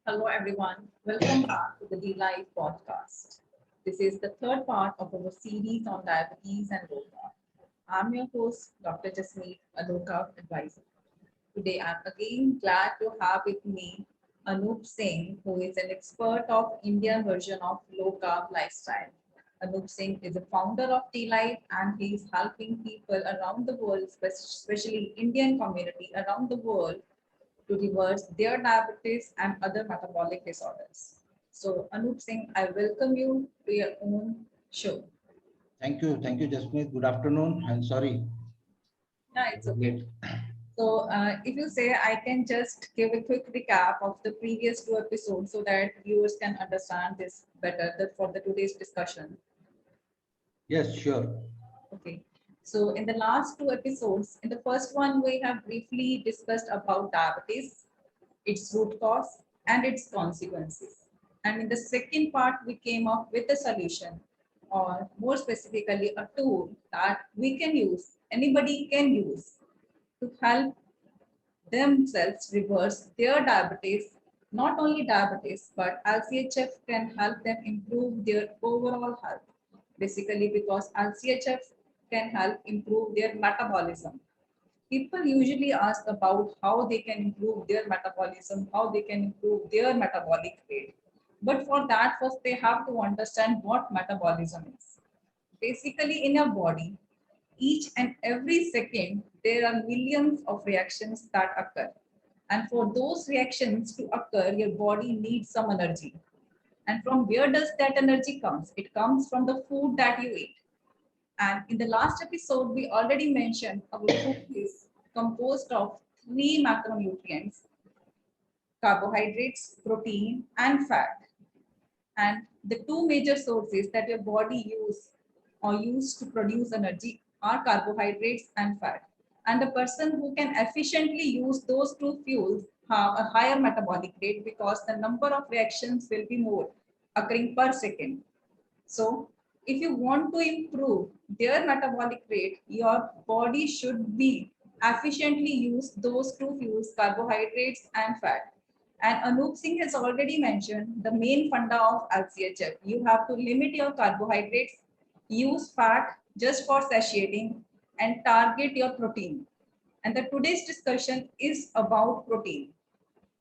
Hello, everyone. Welcome back to the D-Life podcast. This is the third part of our series on diabetes and Roga. I'm your host, Dr. Jasmeet, a low-carb advisor. Today, I'm again glad to have with me Anup Singh, who is an expert of Indian version of low-carb lifestyle. Anup Singh is a founder of T-Life and he is helping people around the world, especially Indian community around the world, to reverse their diabetes and other metabolic disorders. So, Anup Singh, I welcome you to your own show. Thank you, Jasmeet. Good afternoon. I'm sorry. Yeah, A it's bit okay. late. So, if you say, I can just give a quick recap of the previous two episodes so that viewers can understand this better for the today's discussion. Yes, sure. Okay. So, in the last two episodes, in the first one, we have briefly discussed about diabetes, its root cause, and its consequences. And in the second part, we came up with a solution, or more specifically, a tool that we can use, anybody can use to help themselves reverse their diabetes. Not only diabetes, but LCHF can help them improve their overall health. Basically, because LCHF can help improve their metabolism. People usually ask about how they can improve their metabolism, how they can improve their metabolic rate. But for that, first they have to understand what metabolism is. Basically, in your body, each and every second, there are millions of reactions that occur. And for those reactions to occur, your body needs some energy. And from where does that energy comes? It comes from the food that you eat. And in the last episode, we already mentioned our food is composed of three macronutrients: carbohydrates, protein, and fat. And the two major sources that your body use to produce energy are carbohydrates and fat. And the person who can efficiently use those two fuels have a higher metabolic rate because the number of reactions will be more occurring per second. So, if you want to improve their metabolic rate, your body should be efficiently use those two fuels, carbohydrates and fat. And Anup Singh has already mentioned the main funda of LCHF. You have to limit your carbohydrates, use fat just for satiating, and target your protein. And the today's discussion is about protein.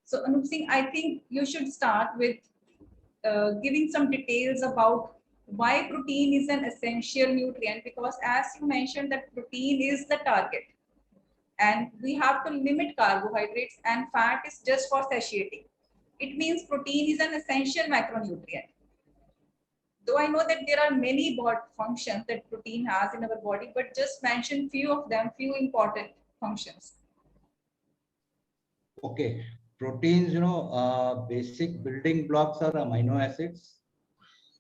So Anup Singh, I think you should start with giving some details about why protein is an essential nutrient, because as you mentioned that protein is the target and we have to limit carbohydrates and fat is just for satiating. It means protein is an essential macronutrient. Though I know that there are many functions that protein has in our body, but just mention few of them, few important functions. Okay. Proteins, basic building blocks are amino acids.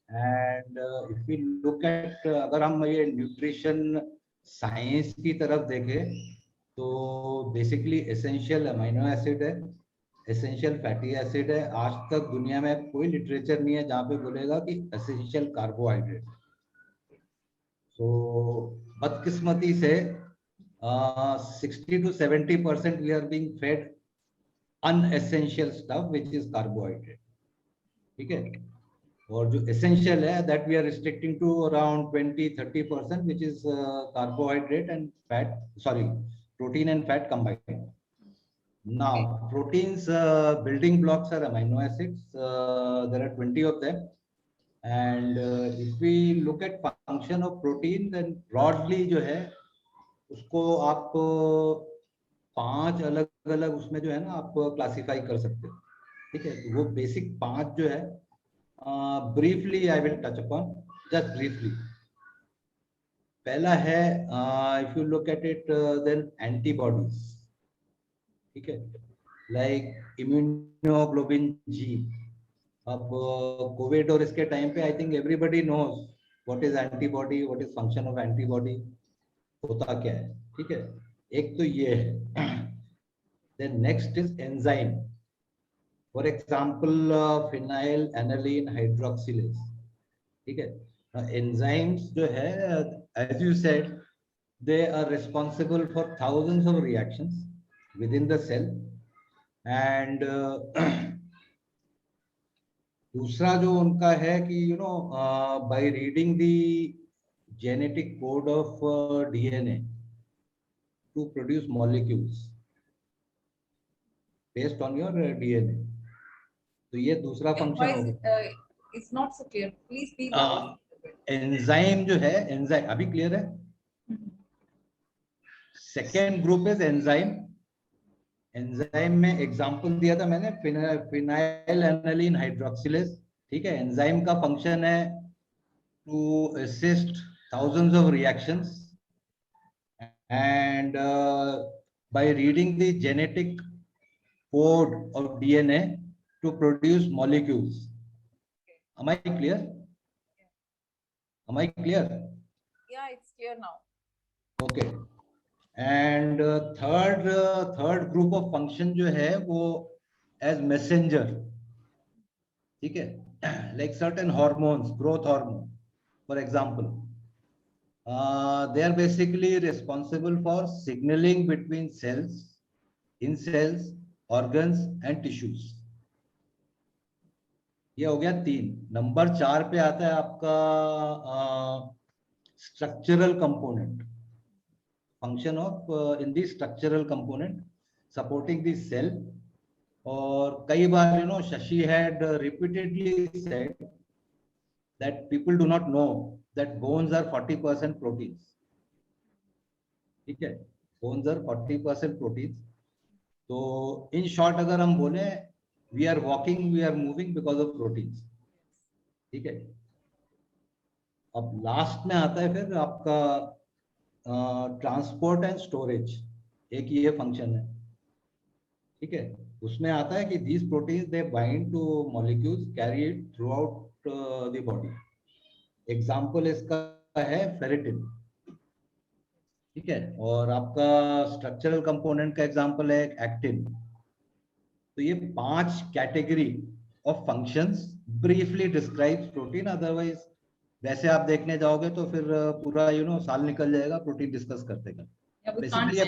And if we look at अगर हम ये nutrition science की तरफ देखें तो basically essential amino acid है, essential fatty acid है. आज तक दुनिया में कोई लिटरेचर नहीं है जहाँ पे बोलेगा कि एसेंशियल कार्बोहाइड्रेट. सो बदकिस्मती से 60 to 70% we are being fed unessential stuff which is carbohydrate. ठीक है. और जो essential है that we are restricting to around 20-30% which is carbohydrate and fat, sorry, protein and fat combined. Now proteins building blocks are amino acids. There are 20 of them. And if we look at function of protein, then broadly जो है उसको आप 5 अलग अलग उसमें जो है ना आप क्लासिफाई कर सकते हो. ठीक है. तो वो बेसिक 5 जो है briefly I will touch upon, just briefly. पहला है if you look at it then antibodies. ठीक है. Like immunoglobulin G. अब कोविड और इसके टाइम पे I think everybody knows what is antibody, what is function of antibody, होता क्या है. ठीक है. एक तो ये है. Then next is enzyme. For example, phenylalanine hydroxylase. ठीक है. Enzymes जो है, as you said, they are responsible for thousands of reactions within the cell, and दूसरा जो उनका है कि by reading the genetic code of DNA to produce molecules based on your DNA. तो ये दूसरा Your फंक्शन voice होगा। is not so clear. Please speak loud. Enzyme जो है, एंजाइम अभी क्लियर है। Second group is enzyme. Enzyme में example दिया था मैंने, फिनाइल एनालिन हाइड्रोक्सिलेज। ठीक है, एंजाइम का फंक्शन है to assist thousands of reactions and by reading the genetic code of DNA to produce molecules. Am I clear? Am I clear? Yeah, it's clear now. Okay. And third group of function जो है वो as messenger. ठीक है, like certain hormones, growth hormone, for example. They are basically responsible for signaling between cells, in cells, organs and tissues. ये हो गया 3। Number 4 पे आता है आपका structural component, function of in the structural component supporting the cell. और कई बार Shashi had repeatedly said that people do not know that bones are 40% proteins. ठीक है, bones are 40% proteins. तो इन शॉर्ट अगर हम बोले, we are walking, we are moving because of proteins. ठीक है, अब लास्ट में आता है फिर आपका ट्रांसपोर्ट एंड स्टोरेज, एक ये फंक्शन है। ठीक है, उसमें आता है कि these proteins they bind two molecules carried through out the body. Example इसका है फेरेटिन। ठीक है, और आपका स्ट्रक्चरल कंपोनेंट का एग्जांपल है एक्टिन। तो ये 5 category of functions briefly describes protein. Otherwise वैसे आप देखने जाओगे तो फिर पूरा साल निकल जाएगा प्रोटीन डिस्कस करते करते। बेसिकली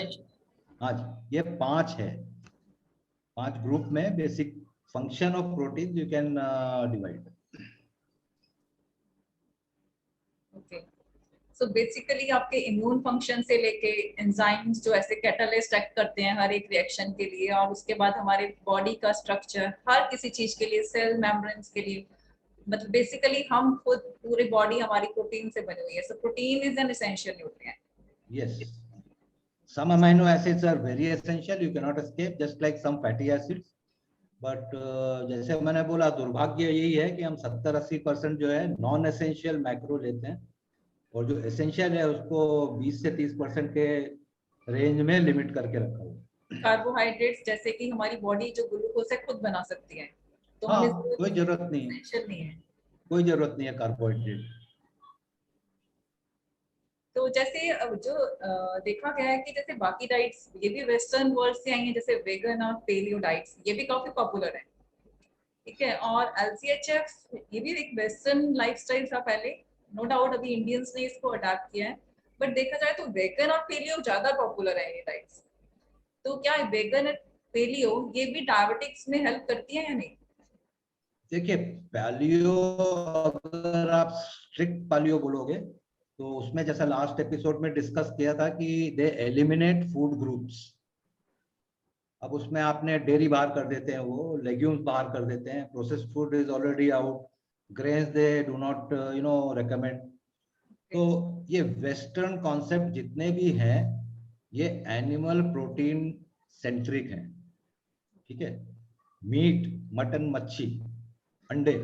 हाँ जी, ये 5 है, 5 ग्रुप में basic function of protein you can divide. Okay. So basically आपके इम्यून फंक्शन से लेके एंजाइम्स जो ऐसे कैटालिस्ट एक्ट करते हैं हर एक रिएक्शन के लिए, और उसके बाद हमारे बॉडी का स्ट्रक्चर हर किसी चीज के लिए, सेल मेम्ब्रेन्स के लिए, मतलब बेसिकली हम खुद पूरी बॉडी हमारी प्रोटीन से बनी हुई है। So protein is an essential nutrient. Yes, some amino acids are very essential, you cannot escape, just like some fatty acids. But जैसे मैंने बोला, दुर्भाग्य यही है कि हम 70-80% जो है नॉन एसेंशियल मैक्रो लेते हैं, और जो एसेंशियल है उसको 20 से 30% के रेंज में लिमिट करके रखा हुआ। कार्बोहाइड्रेट्स जैसे कि हमारी बॉडी जो ग्लूकोज है खुद बना सकती है, तो हाँ, हमें कोई जरूरत नहीं है, एसेंशियल नहीं है, कोई जरूरत नहीं है कार्बोहाइड्रेट। तो जैसे जो देखा गया है कि जैसे बाकी डाइट्स ये भी वेस्टर्न वर्ल्ड से आई हैं, जैसे वेगन और पेलियो डाइट्स, ये भी काफी पॉपुलर है। ठीक है, और एलसीएचएफ ये भी एक वेस्टर्न लाइफस्टाइल था पहले, नो डाउट अभी इंडियंस ने इसको अडॉप्ट किया है, बट देखा जाए तो वेगन और पेलियो ज्यादा पॉपुलर है ये डाइट्स। तो क्या वेगन और पेलियो ये भी डायबिटिक्स में हेल्प करती है या नहीं? देखिए, पैलियो अगर आप स्ट्रिक्ट पैलियो बोलोगे तो उसमें जैसा लास्ट एपिसोड में डिस्कस किया था कि दे एलिमिनेट फूड ग्रुप्स। अब उसमें आपने डेयरी बाहर कर देते हैं, वो लेग्यूम्स बाहर कर देते हैं, processed food is already out, grains they do not recommend. तो ये वेस्टर्न कॉन्सेप्ट जितने भी हैं ये एनिमल प्रोटीन सेंट्रिक हैं। ठीक है, मीट, मटन, मच्छी, अंडे,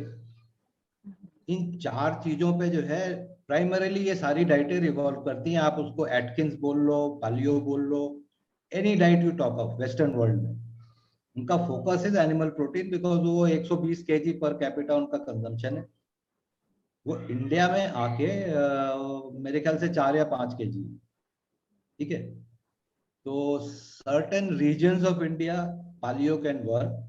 इन 4 चीजों पे जो है प्राइमरीली ये सारी डाइटें रिवॉल्व करती हैं। आप उसको एटकिंस बोल लो, पालियो बोल लो, any diet you talk of western world में, उनका focus is animal protein, because वो 120 केजी पर कैपिटा उनका कंजम्पशन है। वो इंडिया में आके मेरे ख्याल से 4 या 5 केजी। ठीक है, तो certain reasons of India paleo can work.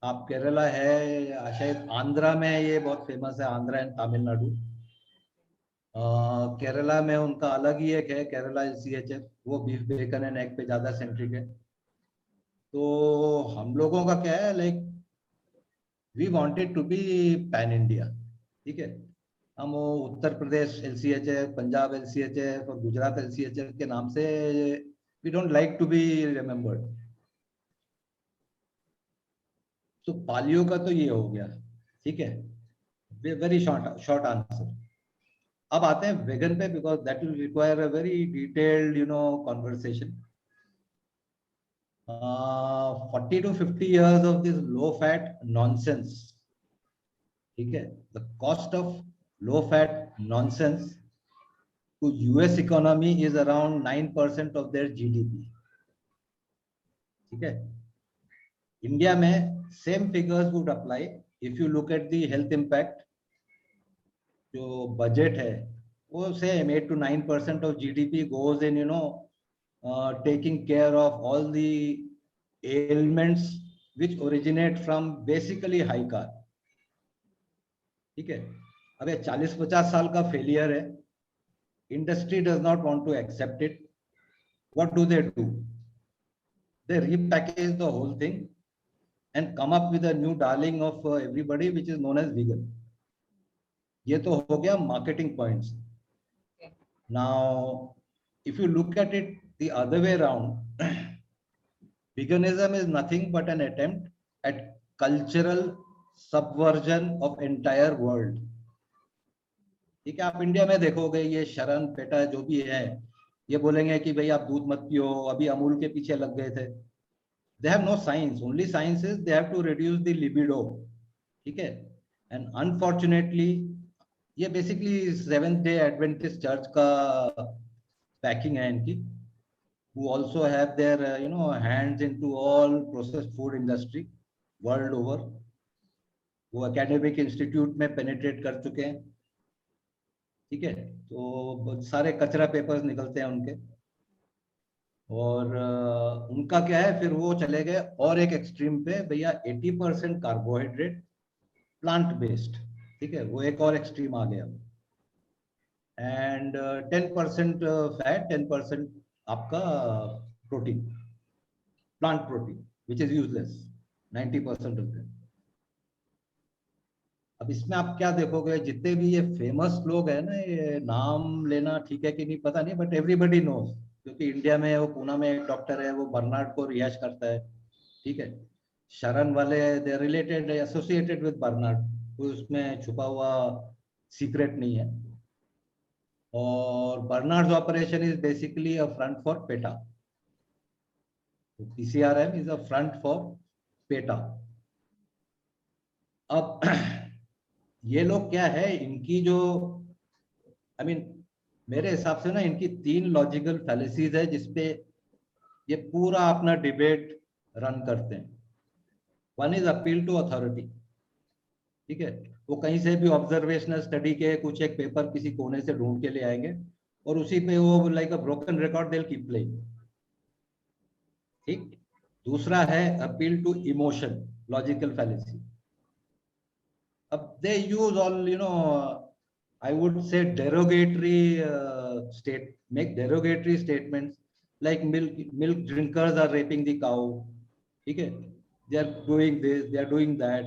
आप केरला है, शायद आंध्रा में ये बहुत फेमस है, आंध्रा एंड तमिलनाडु। केरला में उनका अलग ही एक है, केरला एलसीएचएफ, वो बीफ बेकन एंड एग पे ज्यादा सेंट्रिक है। तो हम लोगों का क्या है, like we wanted to be pan India, ठीक है। हम वो उत्तर प्रदेश LCHF, पंजाब LCHF और गुजरात LCHF के नाम से we don't like to be remembered. तो पालियो का तो ये हो गया, ठीक है, वेरी शॉर्ट शॉर्ट आंसर। अब आते हैं वेगन पे, because that will require a very detailed conversation. 40 to 50 years of this low fat nonsense, ठीक है, the cost of low fat nonsense to US economy is around 9% of their GDP, ठीक है। India में same figures would apply if you look at the health impact. जो budget है वो same 8 to 9% of GDP goes in taking care of all the ailments which originate from basically high carb, ठीक है। अब ये 40-50 साल का फेलियर है, industry does not want to accept it. What do? They repackage the whole thing and come up with a new darling of everybody which is known as vegan. ये तो हो गया marketing points. Now if you look at it the other way around, veganism is nothing but an attempt at cultural subversion of entire world, ठीक है। आप India में देखोगे ये शरण पेटा जो भी है, ये बोलेंगे कि भाई आप दूध मत पियो, अभी अमूल के पीछे लग गए थे। They have no science, only science is they have to reduce the libido, ठीक है। And unfortunately ये basically Seventh Day Adventist Church का पैकिंग है इनकी, who also have their hands into all processed food industry world over। वो academic institute में penetrate कर चुके हैं, ठीक है। तो सारे कचरा पेपर्स निकलते हैं उनके, और उनका क्या है, फिर वो चले गए और एक एक्सट्रीम पे, भैया 80% कार्बोहाइड्रेट प्लांट बेस्ड, ठीक है, वो एक और एक्सट्रीम आ गया। एंड 10% फैट, 10% आपका protein, plant protein which is useless 90% of that. अब इसमें आप क्या देखोगे, जितने भी ये फेमस लोग हैं ना, ये नाम लेना ठीक है कि नहीं पता नहीं, बट एवरीबडी नोज, क्योंकि इंडिया में वो पूना में एक डॉक्टर है, वो बर्नार्ड को रिहाइश करता है, ठीक है। शरण वाले they related associated with Bernard, कोई उसमें छुपा हुआ सीक्रेट नहीं है। और Bernard operation is basically a front for PETA, PCRM is a front for PETA. अब ये लोग क्या है, इनकी जो मेरे हिसाब से ना, इनकी 3 लॉजिकल फैलेसीज है जिसपे ये पूरा अपना डिबेट रन करते हैं। One is appeal to authority, ठीक है। वो कहीं से भी ऑब्जर्वेशनल स्टडी के कुछ एक पेपर किसी कोने से ढूंढ के ले आएंगे और उसी पे वो like a broken record they keep playing, ठीक। दूसरा है appeal to emotion, logical fallacy. अब they use all I would say derogatory make derogatory statements like milk drinkers are raping the cow, ठीक है, they are doing this, they are doing that।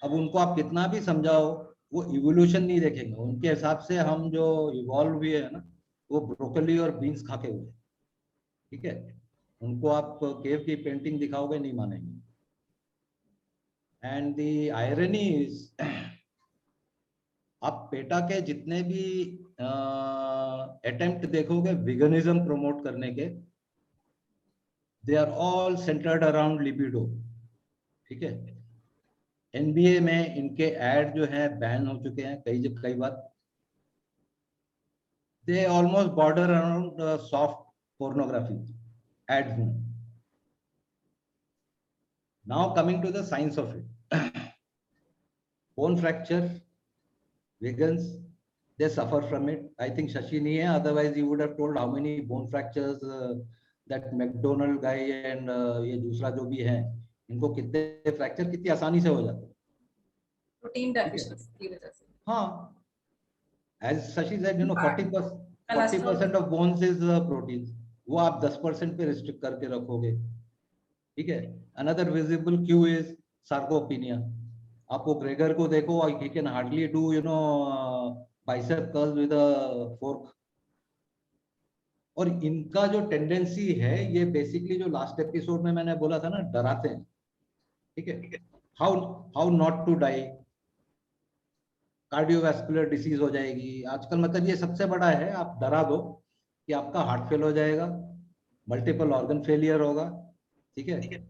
अब उनको आप कितना भी समझाओ, वो इवोल्यूशन नहीं देखेंगे। उनके हिसाब से हम जो इवॉल्व हुए है ना, वो ब्रोकली और बीन्स खा के हुए, ठीक है। उनको आप केव की पेंटिंग दिखाओगे, नहीं मानेंगे। एंड द आयरनी इज, आप पेटा के जितने भी अटेम्प्ट देखोगे विगनिज्म प्रमोट करने के, they are all centred around libido, ठीक है। NBA में इनके एड जो है बैन हो चुके हैं कई बार। They almost border around soft pornography ads में। Now coming to the science of it, bone fracture, vegans they suffer from it. I think Shashi nahi hai, otherwise he would have told how many bone fractures that McDonald guy and ये दूसरा जो भी है, इनको कितने fracture कितनी आसानी से हो जाते हैं, प्रोटीन डेफिशिएंसी की वजह से। हाँ, as Shashi said, 40% of bones is proteins, वो आप 10% पे रिस्ट्रिक्ट करके रखोगे, ठीक है। Another visible cue is sarcopenia, आप वो ग्रेगर को देखो, he can hardly do bicep curls with a fork. और इनका जो टेंडेंसी है, ये बेसिकली जो लास्ट एपिसोड में मैंने बोला था ना, डराते हैं, ठीक है, how not to die, cardiovascular disease हो जाएगी आजकल, मतलब ये सबसे बड़ा है, आप डरा दो कि आपका हार्ट फेल हो जाएगा, मल्टीपल ऑर्गन फेलियर होगा, ठीक है,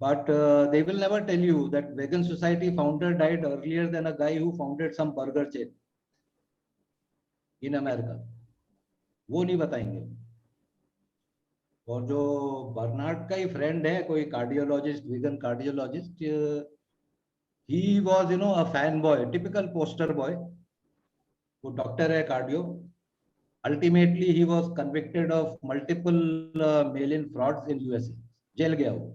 but they will never tell you that vegan society founder died earlier than a guy who founded some burger chain in America. वो नहीं बताएंगे। और जो बर्नार्ड का ही फ्रेंड है, कोई cardiologist, vegan cardiologist, he was a fan boy, typical poster boy, वो doctor है cardio, ultimately he was convicted of multiple mail-in frauds in USA, जेल गया वो।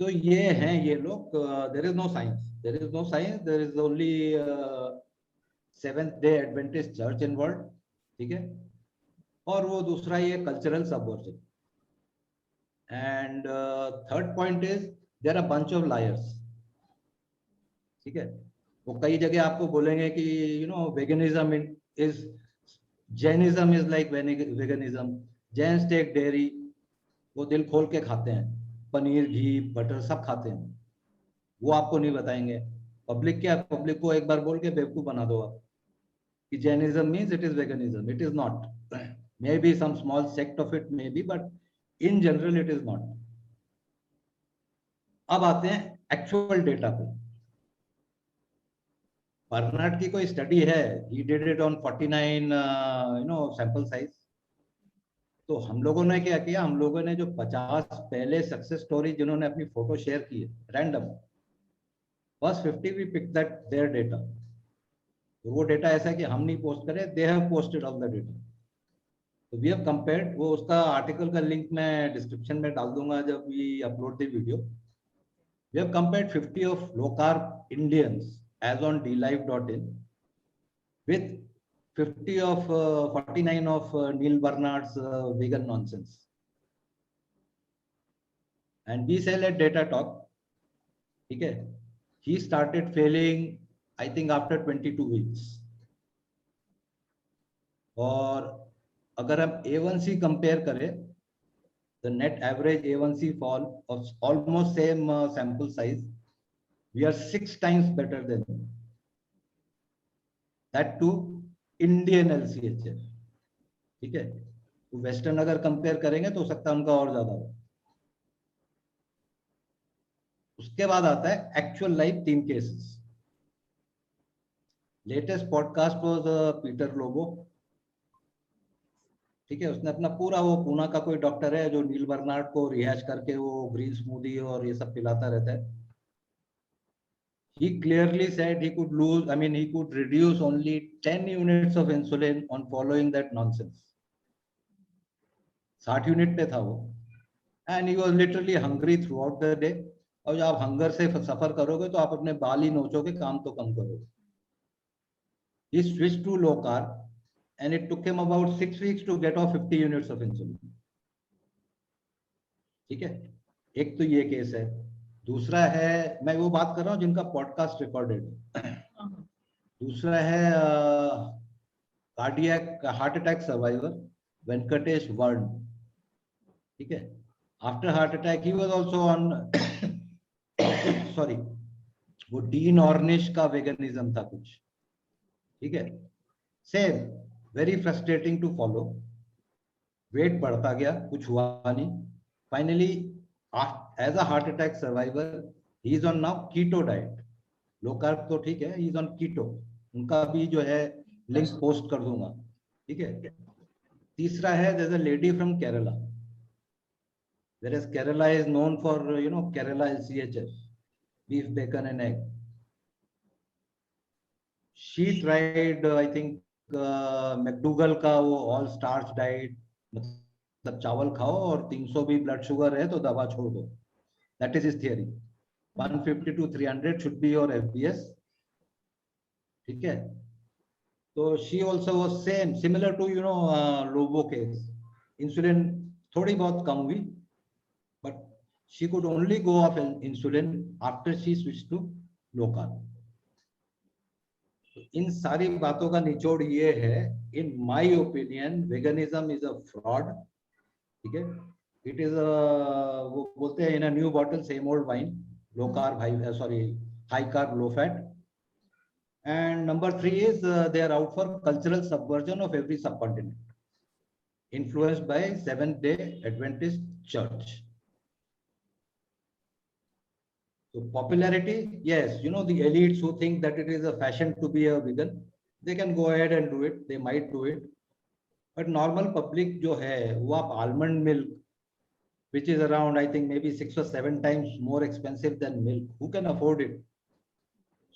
तो ये हैं ये लोग, there is no science, there is no science, there is only seventh day adventist church involve, ठीक है, और वो दूसरा ये cultural subversion. And third point is there are bunch of liars, ठीक है, वो कई जगह आपको बोलेंगे कि veganism is, Jainism is like veganism, Jains take dairy, वो दिल खोल के खाते हैं, पनीर, घी, बटर सब खाते हैं, वो आपको नहीं बताएंगे। पब्लिक क्या, पब्लिक को एक बार बोल के बेवकूफ बना दो आप कि Jainism means it is veganism, it is not, may be some small sect of it may be, but in general it is not. अब आते हैं एक्चुअल डेटा पे। बर्नार्ड की कोई स्टडी है, he did it on 49 sample size. तो हम लोगों ने क्या किया, हम लोगों ने जो 50 पहले सक्सेस स्टोरी जिन्होंने अपनी फोटो शेयर की है रैंडम, बस 50 we pick that their data. तो वो डेटा ऐसा है कि हम नहीं पोस्ट करें, they have posted all the data. तो वी हैव कंपेयर्ड, वो उसका आर्टिकल का लिंक मैं डिस्क्रिप्शन में डाल दूंगा जब we upload the video. We have compared 50 of low carb Indians as on dlife.in with 50 of 49 of Neil Barnard's vegan nonsense, and we say let data talk, ठीक है। He started failing I think after 22 weeks, और अगर हम A1C compare करें, the net average A1C fall of almost same sample size, we are 6 times better than them. That too Indian LCHF, ठीक है। तो western अगर कंपेयर करेंगे तो हो सकता है उनका और ज्यादा हो। उसके बाद आता है actual life 3 cases. Latest podcast was Peter Lobo, ठीक है, उसने अपना पूरा, वो पूना का कोई डॉक्टर है जो नील बर्नार्ड को रिहैश करके वो ग्रीन स्मूदी और ये सब पिलाता रहता है। He clearly said he could lose, I mean he could reduce only 10 units of insulin on following that nonsense. 60 unit पे था वो, and he was literally hungry throughout the day. और जब आप हंगर से सफर करोगे तो आप अपने बाल ही नोचोगे, काम तो कम करोगे। He switched to low carb and it took him about 6 weeks to get off 50 units of insulin, ठीक है। एक तो ये केस है। दूसरा है, मैं वो बात कर रहा हूँ जिनका पॉडकास्ट रिकॉर्डेड है। दूसरा है cardiac heart attack survivor Venkatesh Varn, ठीक है। After heart attack he was also on sorry, वो डीन ऑर्निश का वेगनिज्म था कुछ, ठीक है। Same, very frustrating to follow, weight बढ़ता गया, कुछ हुआ नहीं। Finally as a heart attack survivor he is on now keto diet, low carb तो ठीक है, ही इज ऑन कीटो, उनका भी जो है लिंक पोस्ट कर दूंगा, ठीक है। तीसरा है, there is a lady from Kerala, whereas Kerala is known for Kerala LCHF, beef, bacon and egg. She tried I think McDougall का वो all starch diet, मतलब चावल खाओ और 300 भी ब्लड शुगर है तो दवा छोड़ दो, that is his theory. 150 to 300 should be your FBS, ठीक है। तो she also was same, similar to Lobo case, insulin थोड़ी बहुत कम हुई, but she could only go off insulin after she switched to low carb. इन सारी बातों का निचोड़ ये है, in my opinion, veganism is a fraud. ठीक है, it is a, वो बोलते हैं in a new bottle same old wine, low carb high carb low fat. And number 3 is they are out for cultural subversion of every subcontinent, influenced by Seventh-day Adventist Church. So popularity, yes, you know, the elites who think that it is a fashion to be a vegan, they can go ahead and do it. They might do it. But normal public जो है, वो आप almond milk, which is around, I think, maybe 6 or 7 times more expensive than milk. Who can afford it?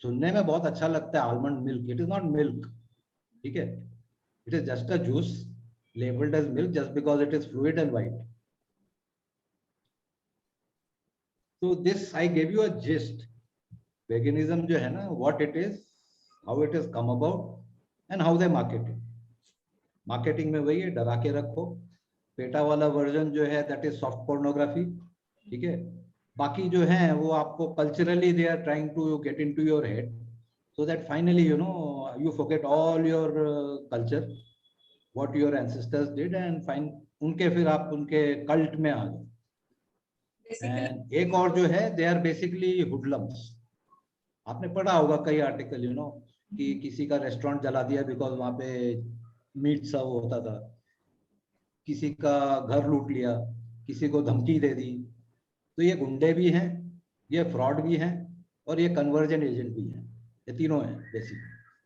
सुनने में बहुत अच्छा लगता है almond milk. It is not milk. ठीक है? It is just a juice labeled as milk just because it is fluid and white. So this I gave you a gist. Veganism जो है ना, what it is, how it has come about, and how they market it. Marketing में वही है, डरा के रखो. PETA वाला वर्जन जो है, that is soft pornography. ठीक है? बाकी जो है वो आपको culturally they are trying to get into your head, so that finally you know you forget all your culture, what your ancestors did, and find उनके फिर आप उनके cult में आ जाओ. And एक और जो है, they are basically hoodlums. आपने पढ़ा होगा कई आर्टिकल, यू नो, कि किसी का रेस्टोरेंट जला दिया बिकॉज वहां पे मीट सर्व होता था, किसी का घर लूट लिया, किसी को धमकी दे दी. तो ये गुंडे भी हैं, ये फ्रॉड भी हैं, और ये कन्वर्जन एजेंट भी हैं. ये तीनों हैं बेसिक.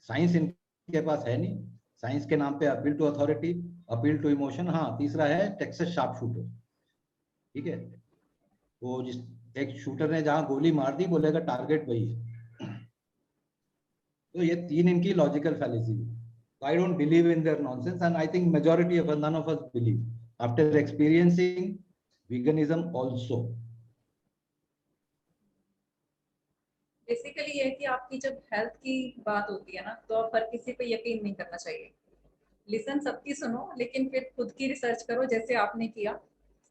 साइंस इनके पास है नहीं. साइंस के नाम पे appeal to authority, appeal to emotion. हाँ, तीसरा है टेक्सास शार्प शूटर. ठीक है, वो जिस एक शूटर ने जहां गोली मार दी, बोलेगा टारगेट वही है. तो ये तीन इनकी लॉजिकल फैलेसी है. I don't believe in their nonsense, and I think majority of us, none of us believe after experiencing veganism also. Basically ये है कि आपकी जब हेल्थ की बात होती है ना, तो आप हर किसी पे यकीन नहीं करना चाहिए. लिसन सबकी सुनो, लेकिन फिर खुद की रिसर्च करो जैसे आपने किया,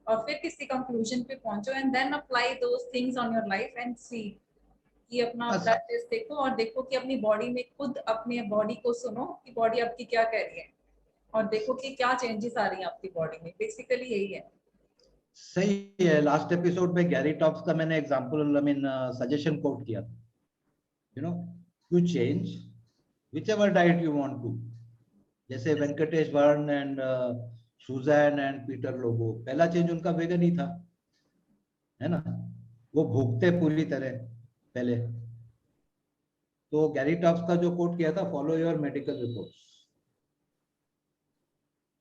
और फिर किसी कंक्लूजन पे पहुंचो, and then apply those things on your life and see कि अपना ब्लड टेस्ट देखो, और देखो कि अपनी बॉडी में खुद अपने बॉडी को सुनो कि बॉडी आपकी क्या कह रही है, और देखो कि क्या चेंजेस आ रही हैं आपकी बॉडी में. बेसिकली यही है. सही है. लास्ट एपिसोड में गैरी टॉप्स का मैंने example, I mean suggestion quote किया था. You know, you change whichever diet you want to. जैसे वेंकटेश वर्न एंड सुजैन एंड पीटर लोगो, पहला चेंज उनका वेगन ही था, है ना. वो भूखते पूरी तरह पहले. तो गैरी टॉप्स का जो कोट किया था, फॉलो योर मेडिकल रिपोर्ट्स.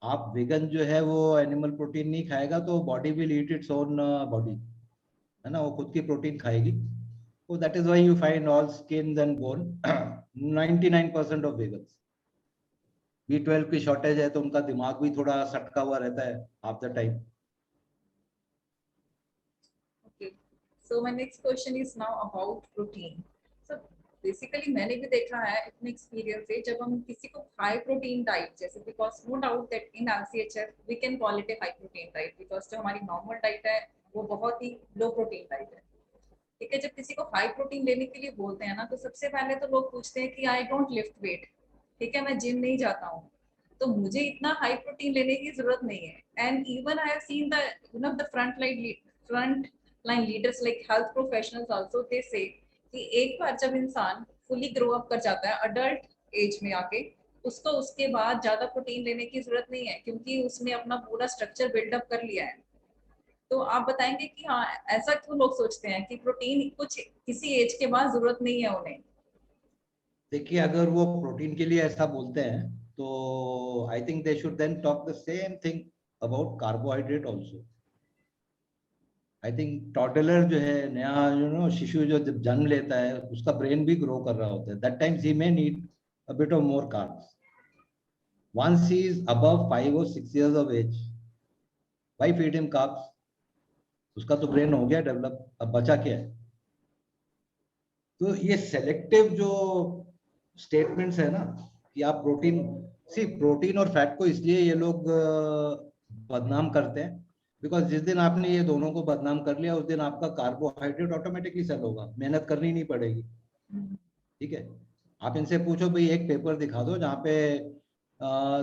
आप वेगन जो है वो एनिमल प्रोटीन नहीं खाएगा तो body will eat its own body, है ना. वो खुद की प्रोटीन खाएगी. तो that is why you find all skin and bone 99% of vegans. B12 की शॉर्टेज है तो उनका दिमाग भी थोड़ा सटका हुआ रहता है half the time. Okay, so my next question is now about protein. So basically मैंने भी देखा है अपने एक्सपीरियंस से, जब हम किसी को हाई प्रोटीन डाइट, जैसे because no doubt that in LCHF we can call it a high protein diet, because जो हमारी नॉर्मल डाइट है वो बहुत ही लो प्रोटीन डाइट है. ठीक है, जब किसी को हाई प्रोटीन लेने के लिए बोलते हैं ना, तो सबसे पहले तो लोग पूछते हैं कि आई डोंट लिफ्ट वेट. ठीक है, मैं जिम नहीं जाता हूँ, तो मुझे इतना हाई प्रोटीन लेने की जरूरत नहीं है. And even I have seen the one of the front line leaders like health professionals also, they say कि एक बार जब इंसान फुली ग्रो अप कर जाता है अडल्ट एज में आके, उसको उसके बाद ज्यादा प्रोटीन लेने की जरूरत नहीं है, क्योंकि उसने अपना पूरा स्ट्रक्चर बिल्डअप कर लिया है. तो आप बताएंगे कि हाँ, ऐसा क्यों लोग सोचते हैं कि प्रोटीन कुछ किसी एज के बाद जरूरत नहीं है उन्हें? देखिए, अगर वो प्रोटीन के लिए ऐसा बोलते हैं तो I think they should then talk the same thing about carbohydrate also. I think toddler जो है, नया यू नो शिशु जो जब जन्म लेता है, उसका ब्रेन भी ग्रो कर रहा होता है. That times he may need a bit of more carbs. Once he is above 5 or 6 years of age, why feed him carbs? उसका तो ब्रेन हो गया डेवलप, अब बचा क्या है. तो ये सेलेक्टिव जो स्टेटमेंट्स है ना कि आप प्रोटीन और फैट को इसलिए ये लोग बदनाम करते हैं बिकॉज जिस दिन आपने ये दोनों को बदनाम कर लिया उस दिन आपका कार्बोहाइड्रेट ऑटोमेटिकली सेल होगा, मेहनत करनी नहीं पड़ेगी। ठीक है, आप इनसे पूछो भाई एक पेपर दिखा दो जहाँ पे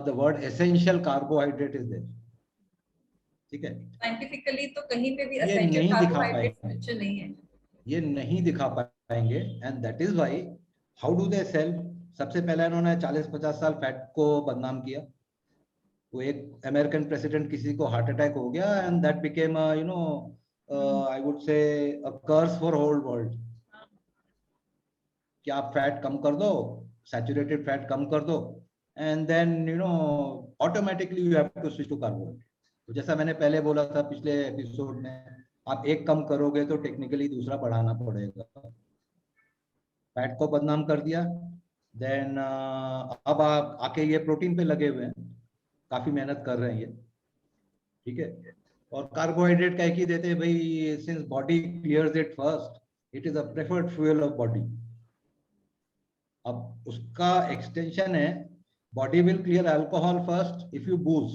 the word essential carbohydrate is there. ठीक है, साइंटिफिकली तो कहीं पे भी ये एसेंशियल नहीं दिखा कार्बोहाइड्रेट पाएंगे, मेंशन नहीं है। ये नहीं दिखा पाएंगे and that is why how do they sell. सबसे पहले इन्होंने 40-50 साल फैट को बदनाम किया। वो एक अमेरिकन प्रेसिडेंट किसी को हार्ट अटैक हो गया and that became you know I would say a curse for whole world कि आप फैट कम कर दो, सैचुरेटेड फैट कम कर दो and then you know automatically you have to switch to carbohydrate. तो जैसा मैंने पहले बोला था पिछले एपिसोड में, आप एक कम करोगे तो टेक्निकली दूसरा बढ़ाना पड़ेगा। फैट को बदनाम कर दिया, देन अब आप आके ये प्रोटीन पे लगे हुए हैं, काफी मेहनत कर रहे हैं ये। ठीक है, और कार्बोहाइड्रेट का एक ही देते हैं भाई, since body clears it first, it is a preferred fuel of body. अब उसका एक्सटेंशन है, body will clear alcohol first if you booze.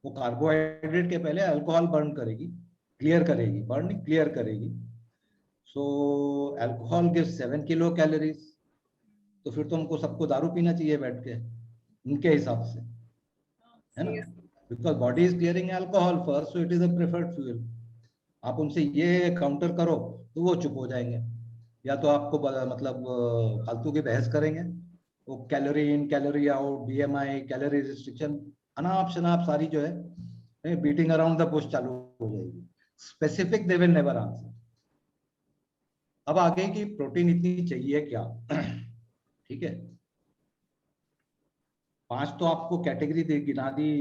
वो कार्बोहाइड्रेट के पहले अल्कोहल बर्न करेगी, क्लियर करेगी, बर्न क्लियर करेगी। So alcohol gives 7 kilo calories. तो फिर तो हमको सबको दारू पीना चाहिए बैठ के उनके हिसाब से, है ना, because body is clearing alcohol first, so it is a preferred fuel. आप उनसे ये काउंटर करो तो वो चुप हो जाएंगे, या तो आपको मतलब फालतू की बहस करेंगे। वो कैलोरी इन calorie out, BMI, calorie restriction, अनाप शनाप सारी जो है बीटिंग अराउंड द बुश चालू हो जाएगी। Specific they will never answer. अब आगे की प्रोटीन इतनी चाहिए क्या? ठीक है, 5 तो आपको कैटेगरी गिना दी,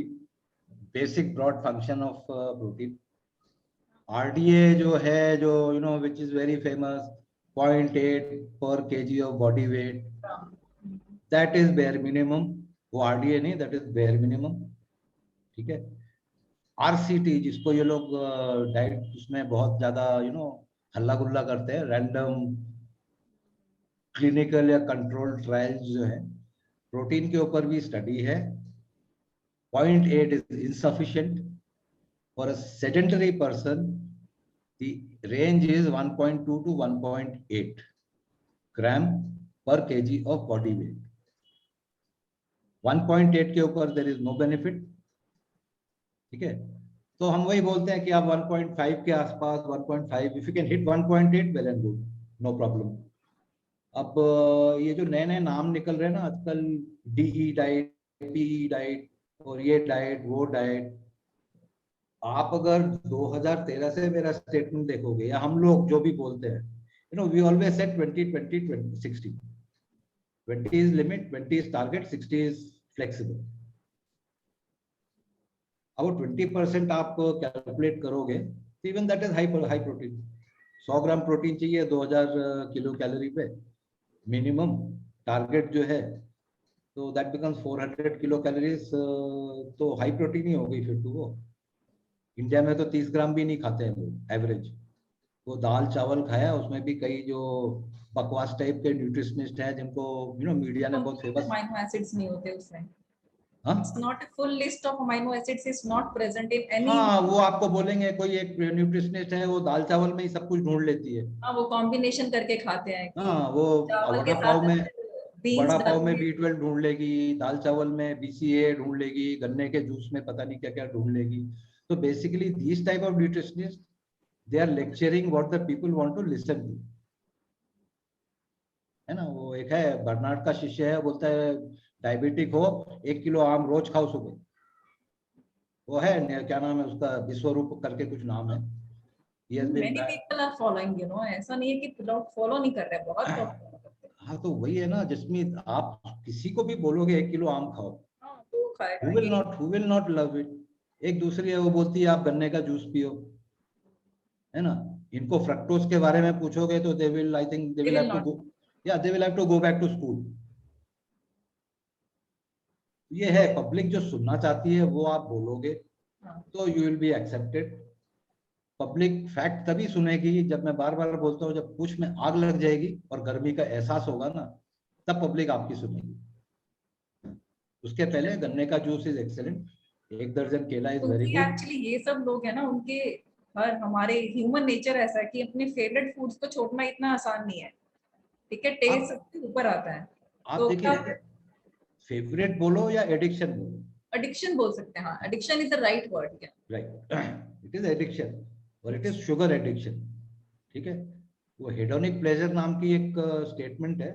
basic broad function of protein. RDA जो है, जो you know which is very famous, 0.8 per KG of body weight, that is bare minimum. वो आरडीए नहीं, दैट इज बेयर मिनिमम। ठीक है, आरसीटी जिसको ये लोग डाइट उसमें बहुत ज्यादा यू नो हल्ला गुल्ला करते हैं, रैंडम क्लिनिकल या कंट्रोल ट्रायल्स जो है, प्रोटीन के ऊपर भी स्टडी है। 0.8 is insufficient for a sedentary person. The range is 1.2 to 1.8 gram per kg of body weight. 1.8 के ऊपर there is no benefit. ठीक है, तो हम वही बोलते हैं कि आप 1.5 के आसपास, 1.5 if you can hit 1.8 well and good, no problem. अब ये जो नए नए नाम निकल रहे हैं ना आजकल, डीई डाइट, पीई डाइट, और ये डाइट वो डाइट, आप अगर 2013 से मेरा स्टेटमेंट देखोगे या हम लोग जो भी बोलते हैं, you know we always set 20-20-20 60, 20 is limit, 20 is target, 60 is flexible. अब 20% आप कैलकुलेट करोगे, even that is high protein. 100 gram protein चाहिए 2000 किलो कैलोरी पे मिनिमम, टारगेट जो है, तो दैट बिकम्स 400 किलो कैलोरीज। तो हाई प्रोटीन ही हो गई फिर तो वो। इंडिया में तो 30 ग्राम भी नहीं खाते हैं लोग एवरेज। वो दाल चावल खाया, उसमें भी कई जो बकवास टाइप के न्यूट्रिशनिस्ट हैं जिनको यू नो मीडिया ने बहुत फेमस। अमीनो एसिड्स नहीं होते उसमें। हाँ, It's not a full list of amino acids is not present in any. हाँ, वो आपको बोलेंगे, कोई एक न्यूट्रिशनिस्ट है वो दाल चावल में ही सब कुछ ढूंढ लेती है। हाँ, वो कॉम्बिनेशन करके खाते हैं कि हाँ, वो चावल के वड़ा पाव साथ में, बीन्स वड़ा पाव में डालूंगी। B12 ढूंढ लेगी, दाल चावल में BCA ढूंढ लेगी, गन्ने के जूस में पता नहीं क्या क्या ढूंढ लेगी। तो basically this type of nutritionist, they are lecturing what the people want to listen to, है ना। वो एक है बर्नार्ड का शिष्य है, बोलता है डायबिटिक हो 1 किलो आम रोज खाओ सुबह। वो है क्या नाम है उसका, विश्वरूप करके कुछ नाम है। Many people are following, you know, ऐसा नहीं है कि लोग फॉलो नहीं कर रहे, बहुत लोग follow करते हैं। हाँ, तो वही है ना, जिसमें आप किसी को भी बोलोगे 1 किलो आम खाओ, हाँ, तो वो खाएगा who will not love it। एक दूसरी है वो बोलती है आप गन्ने का जूस पियो, है ना। इनको फ्रक्टोज के बारे में पूछोगे तो they will, I think they will have to go, या they will have to go back to school. ये है, पब्लिक जो सुनना चाहती है वो आप बोलोगे तो you will be accepted. Public fact तभी सुनेगी, जब मैं बार बार बोलता हूँ, जब पूछ में आग लग जाएगी और गर्मी का एहसास होगा ना, तब पब्लिक आपकी सुनेगी। उसके पहले गन्ने का जूस इज एक्सेलेंट, एक दर्जन केला इज वेरी क्योंकि गुड। एक्चुअली ये सब लोग है ना, उनके हर हमारे ह्यूमन नेचर ऐसा है कि अपने फेवरेट फूड्स को छोड़ना इतना आसान नहीं है। ठीक है, टेस्ट आप सबसे ऊपर आता है। आप तो देखिए, तब फेवरेट बोलो या एडिक्शन बोलो, एडिक्शन बोल सकते हैं, हाँ addiction is the right word. क्या राइट, इट इज एडिक्शन और इट इज शुगर एडिक्शन। ठीक है, वो हेडोनिक प्लेजर नाम की एक स्टेटमेंट है,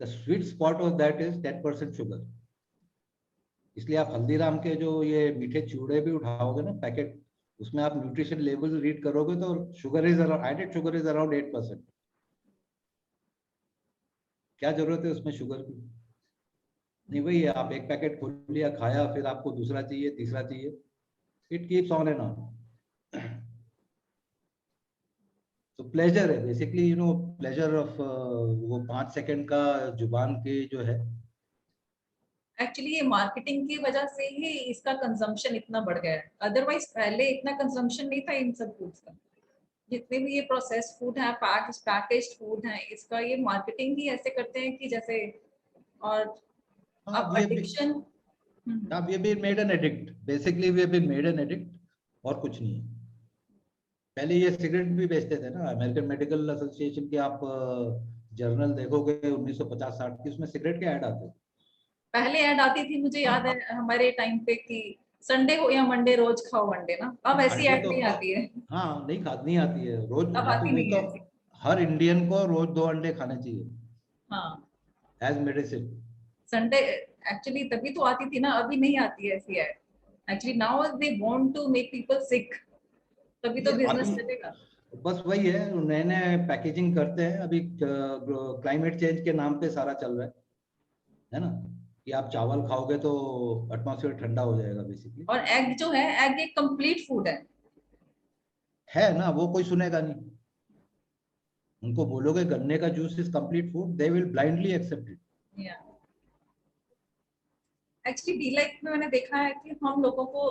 the sweet spot of that is 10% sugar. इसलिए आप हल्दीराम के जो ये मीठे चूड़े भी उठाओगे ना पैकेट, उसमें आप न्यूट्रिशन लेवल रीड करोगे तो sugar is around, added sugar is around 8%। क्या जरूरत है उसमें शुगर की? नहीं, वही है, आप एक पैकेट खोल लिया, खाया, फिर आपको दूसरा चाहिए, तीसरा चाहिए, it keeps on and on. तो प्लेजर है basically, you know, pleasure of वो 5 सेकंड का जुबान के जो है। एक्चुअली ये मार्केटिंग की वजह से ही इसका कंजम्पशन इतना बढ़ गया है, अदरवाइज पहले इतना कंजम्पशन नहीं था इन सब फूड्स का। जितने भी ये प्रोसेस्ड फूड है, पैकेज्ड फूड है, इसका ये मार्केटिंग ही ऐसे करते हैं कि जैसे। और हाँ, अब we have addiction. Been made an addict, basically we have been made an addict, और कुछ नहीं है। पहले ये सिगरेट भी बेचते थे ना, अमेरिकन मेडिकल एसोसिएशन के आप जर्नल देखोगे 1950-60 की, उसमें सिगरेट के ऐड आते थे। पहले ऐड आती थी, मुझे याद है हाँ, हमारे टाइम पे कि संडे हो या मंडे रोज खाओ अंडे ना। अब ऐसी अंडे ऐड तो, नहीं आती है। हाँ, नहीं आती है रोज, अब मैं तो आती नहीं बोलता है हूँ ऐसी। हर इंडियन को रोज 2 अंडे खाने चाहिए हाँ, एज मेडिसिन। संडे एक्चुअली तभी तो आती थी ना, अभी नहीं आती है ऐसी ad. Actually now they want to make people sick, तभी तो ये बिजनेस अभी चलेगा। बस वही है, नए नए पैकेजिंग करते हैं अभी, क्लाइमेट चेंज के नाम पे सारा चल रहा है ना, कि आप चावल खाओगे तो एटमॉस्फेयर ठंडा हो जाएगा बेसिकली। और एग जो है, एग एक कंप्लीट फूड है। है ना, वो कोई सुनेगा नहीं। उनको बोलोगे गन्ने का juice is complete food, they will blindly accept it. Actually D life में मैंने देखा है कि हम लोगों को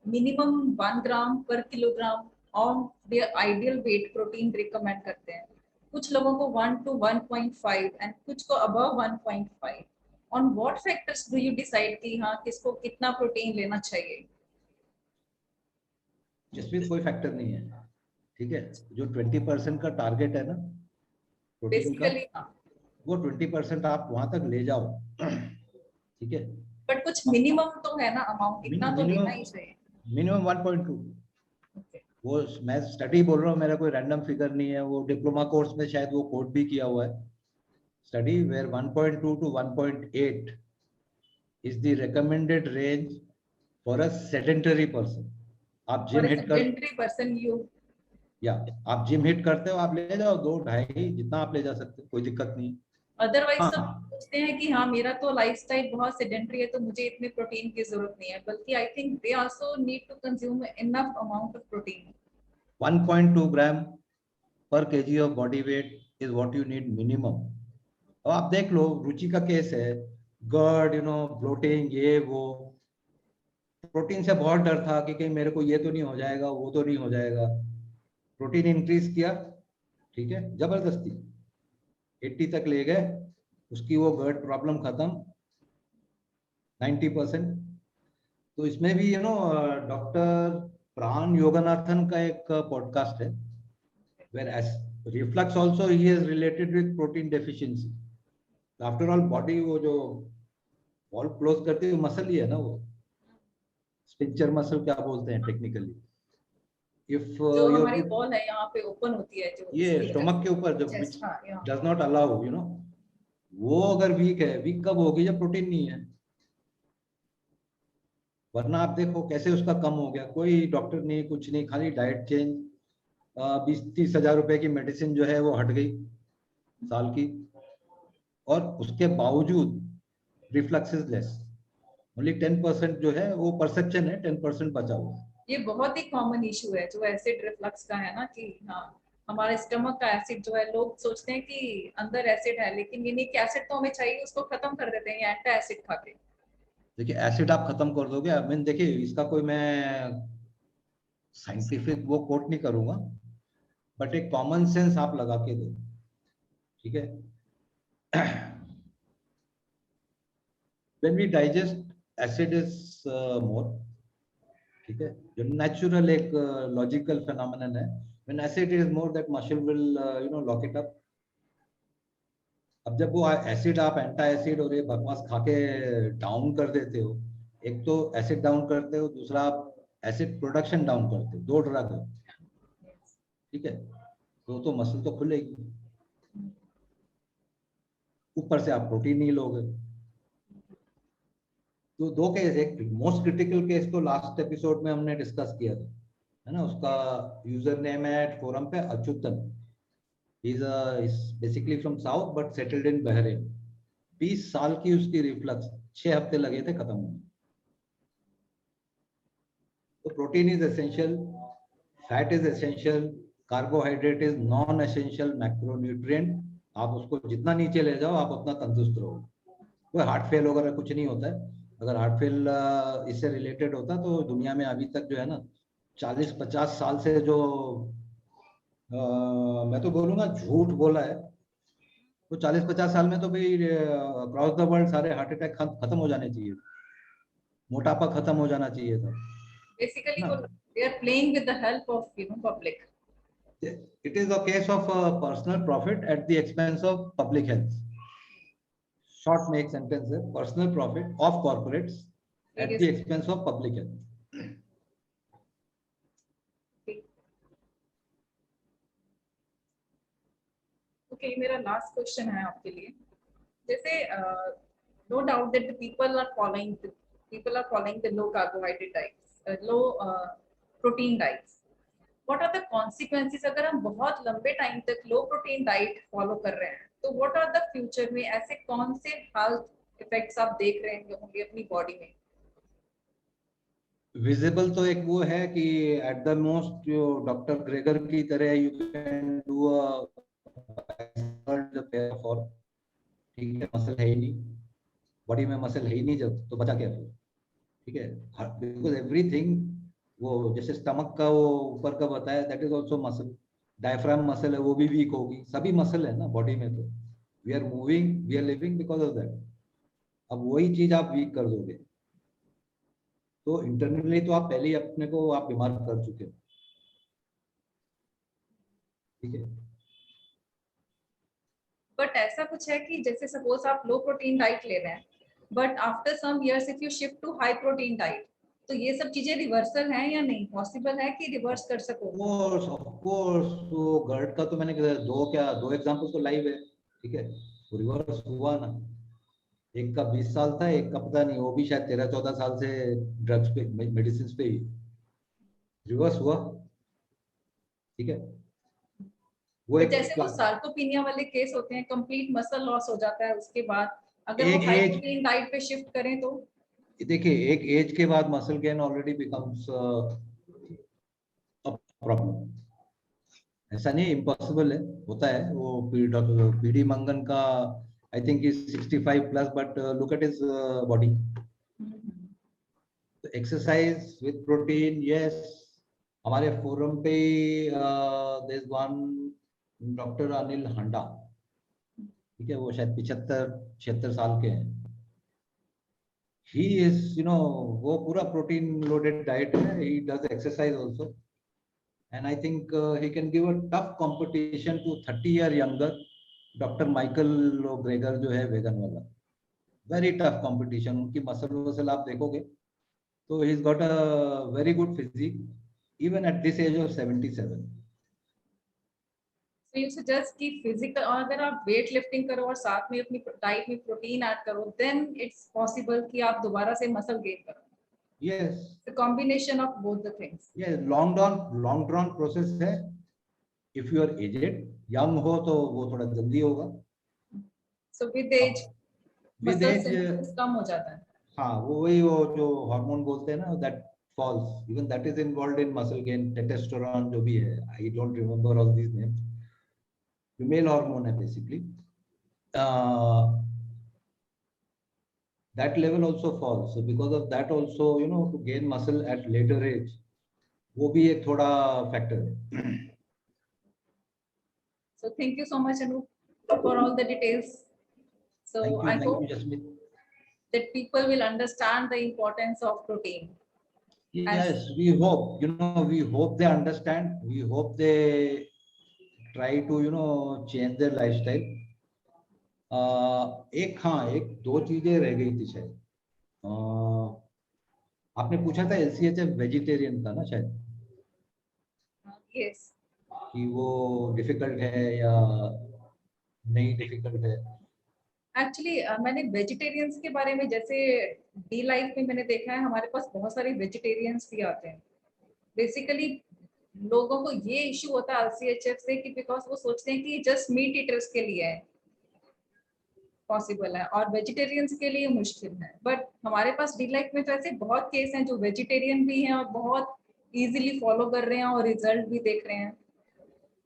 मिनिमम 1 ग्राम पर kilogram on their ideal weight protein recommend करते हैं। कुछ लोगों को 1 to 1.5 एंड कुछ को above 1.5। On what factors do you decide कि हाँ किसको कितना प्रोटीन लेना चाहिए? जिसमें कोई फैक्टर नहीं है। ठीक है, जो 20% का टारगेट है ना प्रोटीन का, बेसिकली हाँ, वो 20% आप वहां तक ले जाओ। ठीक है, बट कुछ मिनिमम तो है ना अमाउंट, इतना तो लेना मिनिमम ही चाहिए। मिनिमम 1.2। Okay. वो मैं स्टडी बोल रहा हूँ, मेरा कोई रैंडम फिगर नहीं है, वो डिप्लोमा कोर्स में शायद वो कोट भी किया हुआ है, study where 1.2 to 1.8 is the recommended range for a sedentary person। आप और जिम हिट कर, सेडेंटरी पर्सन यू, या आप जिम हिट करते हो, आप ले जाओ 2-2.5, जितना आप ले जा सकते हो, कोई दिक्कत नहीं। अदरवाइज सब हाँ, सोचते हैं कि हाँ मेरा तो लाइफस्टाइल बहुत सेडेंटरी है तो मुझे इतने प्रोटीन की जरूरत नहीं है, बल्कि I think they also need to consume enough amount of protein. 1.2 gram पर KG of body weight is what you need minimum. अब आप देख लो, रुचि का केस है, गॉड, यू नो, ब्लोटिंग, ये वो, प्रोटीन से बहुत डर था कि कहीं मेरे को ये तो नहीं हो जाएगा, वो तो नहीं हो जाएगा। प्रोटीन इंक्रीज किया, ठीक है, जबरदस्ती 80 तक ले गए, उसकी वो गट प्रॉब्लम खत्म 90%। तो इसमें भी, यू नो, डॉक्टर प्राण योगनाथन का एक पॉडकास्ट है, whereas reflux also he is related with protein deficiency. After all body वो जो वॉल क्लोज करती है मसल ही है ना वो, स्पिंचर मसल क्या बोलते हैं टेक्निकली। इफ जो योर, हमारी वॉल है यहाँ पे ओपन होती है, जो ये इसकी वजह स्टोमक के ऊपर से जब विच चेस्ट, हाँ यहाँ। Does not allow, you know, वो अगर वीक है, वीक कब होगी? जब प्रोटीन नहीं है। वरना आप देखो कैसे उसका कम हो गया, कोई डॉक्टर नहीं, कुछ नहीं, खाली डाइट चेंज, 20-30 हजार रुपए की मेडिसिन जो है वो हट गई साल की, और उसके बावजूद रिफ्लक्स इज लेस, ओनली 10% जो है वो परसेप्शन है, 10% बचा हुआ है। ये बहुत ही कॉमन इशू है जो एसिड रिफ्लक्स का है ना, कि हाँ हमारे स्टमक का एसिड जो है, लोग सोचते हैं कि अंदर एसिड है लेकिन ये नहीं कि एसिड तो हमें चाहिए, उसको खत्म कर देते हैं एंटी एसिड खा के। देखिए, एसिड आप खत्म कर दोगे, आई मीन देखिए, इसका कोई मैं साइंटिफिक वो कोट नहीं करूंगा, बट एक कॉमन सेंस आप लगा के दो, ठीक है। when we digest, acid is more. ठीक है, जो नेचुरल एक लॉजिकल फेनोमेनन है. When acid is more, that muscle will lock it up. अब जब वो एसिड आप एंटा एसिड और ये बकवास खा के डाउन कर देते हो, एक तो एसिड डाउन करते हो, दूसरा आप एसिड प्रोडक्शन डाउन करते हो, 2 ड्रग है. ठीक है, तो मसल तो खुलेगी, ऊपर से आप प्रोटीन नहीं लोगे. तो 2 केस, एक मोस्ट क्रिटिकल केस तो लास्ट एपिसोड में हमने डिस्कस किया था, है ना. उसका यूजर नेम है फोरम पे Achuthan. Is basically from south but settled in Bahrain. 20 साल की उसकी रिफ्लक्स, 6 हफ्ते लगे थे खत्म होने. तो protein is essential, fat is essential, carbohydrate is non essential macronutrient. आप उसको जितना नीचे ले जाओ आप उतना तंदुरुस्त रहोगे. कोई हार्ट फेल वगैरह कुछ नहीं होता है. अगर हार्ट फेल इससे रिलेटेड होता तो दुनिया में अभी तक जो है ना 40-50 साल से जो मैं तो बोलूंगा झूठ बोला है, तो 40-50 साल में तो भाई अक्रॉस द वर्ल्ड सारे हार्ट अटैक खत्म हो जाने चाहिए, मोटापा खत्म हो जाना चाहिए था. Basically, ना, they are playing with the help of public. it is a case of personal profit at the expense of public health. Short make sentence है, personal profit of corporates at the expense of public health. Okay, मेरा last question है आपके लिए. जैसे no doubt that the people are following the low carbohydrate diets, low protein diets. What are the consequences अगर हम बहुत लंबे time तक लो प्रोटीन डाइट फॉलो कर रहे हैं, तो what are the फ्यूचर में ऐसे कौन से हेल्थ इफेक्ट्स आप देख रहे होंगे अपनी बॉडी में? विजिबल तो एक वो है कि एट द मोस्ट जो डॉक्टर ग्रेगर की तरह यू कैन डू फॉर. ठीक है, मसल है ही नहीं बॉडी में, मसल है ही नहीं जब, तो बचा क्या फिर. ठीक है, बिकॉज एवरीथिंग, वो जैसे स्टमक का वो ऊपर का बताया, that is also muscle. Diaphragm muscle है, वो भी वीक होगी. सभी मसल है ना बॉडी में. तो we are moving, we are living because of that. अब वही चीज आप वीक कर दोगे तो इंटरनली तो आप पहले ही अपने को आप बीमार कर चुके हो. ठीक है, बट ऐसा कुछ है कि जैसे सपोज आप लो प्रोटीन डाइट ले रहे हैं, but after some years if you shift to high protein diet, तो ये सब चीजें रिवर्सल हैं या नहीं? पॉसिबल है कि रिवर्स कर सको? Of course. तो गर्ड का तो मैंने दो एग्जांपल तो लाइव है. ठीक है, वो रिवर्स हुआ ना. एक का 20 साल था, एक का पता नहीं, वो भी शायद 13-14 साल से ड्रग्स पे, मेडिसिन पे ही रिवर्स हुआ. ठीक है, वो तो एक जैसे वो सार्कोपिनिया वाले केस होते हैं, कंप्लीट मसल लॉस हो जाता है, उसके बाद अगर वो एक हाई एज, प्रोटीन डाइट पे शिफ्ट करें तो? देखिए एक एज के बाद muscle gain already becomes a problem. ऐसा नहीं, इम्पॉसिबल है, होता है. वो पीडी मंगन का I think is 65 plus, but look at his body. Exercise with protein, yes. हमारे फोरम पे there is one doctor Anil Handa. ठीक है, वो शायद 75-76 साल के हैं. ही इज वो पूरा प्रोटीन लोडेड डाइट है. He does exercise also. And I think he can give a tough competition to 30 year younger Dr. Michael Greger जो है वेगन वाला. Very tough competition. उनकी मसल आप देखोगे तो he's got a very good physique even at this age of 77. So you suggest कि physical, और अगर आप वेट लिफ्टिंग करो और साथ में अपनी डाइट में प्रोटीन ऐड करो, then it's possible कि आप दोबारा से मसल गेन करो. Yes. The combination of both the things. Yes, long drawn process है. If you are aged, young हो तो वो थोड़ा जल्दी होगा. So with age, with muscle age synthesis कम हो जाता है. हाँ, वो जो हार्मोन बोलते हैं ना, that falls. Even that is involved in muscle gain. Testosterone जो भी है, I don't remember all these names. Female hormone है basically. That level also falls. So because of that also, to gain muscle at later age, वो भी एक थोड़ा factor है. So thank you so much, Anup, for all the details. So I hope Jasmeet. that people will understand the importance of protein. Yes, we hope, we hope they understand. We hope they try to, change their lifestyle. एक दो चीजें रह गई थी शायद. आपने पूछा था LCHF वेजिटेरियन का ना शायद, Yes. कि वो डिफिकल्ट है या नहीं डिफिकल्ट है. एक्चुअली मैंने वेजिटेरियंस के बारे में, जैसे डी लाइफ में मैंने देखा है, हमारे पास बहुत सारे वेजिटेरियंस भी आते हैं. बेसिकली लोगों को ये इश्यू होता है LCHF से कि बिकॉज वो सोचते हैं कि जस्ट मीट ईटर्स के लिए है, पॉसिबल है, और वेजिटेरियंस के लिए मुश्किल है. बट हमारे पास डी लाइफ में तो ऐसे बहुत केस हैं जो वेजिटेरियन भी हैं और बहुत इजीली फॉलो कर रहे हैं और रिजल्ट भी देख रहे हैं.